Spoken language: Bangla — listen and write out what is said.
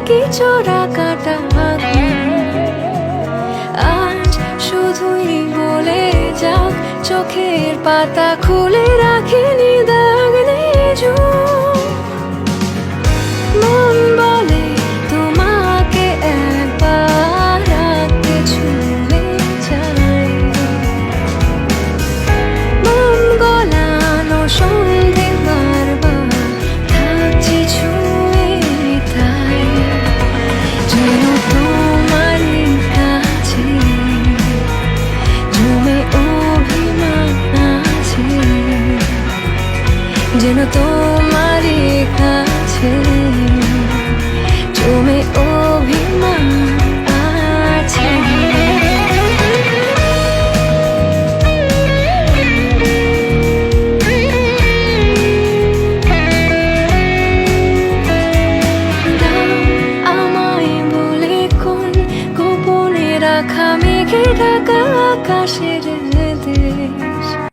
কি চোরা কাটা আজ শুধুই বলে যাক, চোখের পাতা খুলে রাখিনি দাগ নেই। মন বলে তোমাকে একবার রাতে ছুঁয়ে যাই, মন গলানো সন্ধে বারবার থাকছি ছুঁয়ে, তাই যেন তোমারই কাছে জমে অভিমান আছে, যেন তোমারই কাছে জমে অভিমান আছে। আমায় বলে কোন গোপনে রাখা মেঘে ঢাকা আকাশের দেশ।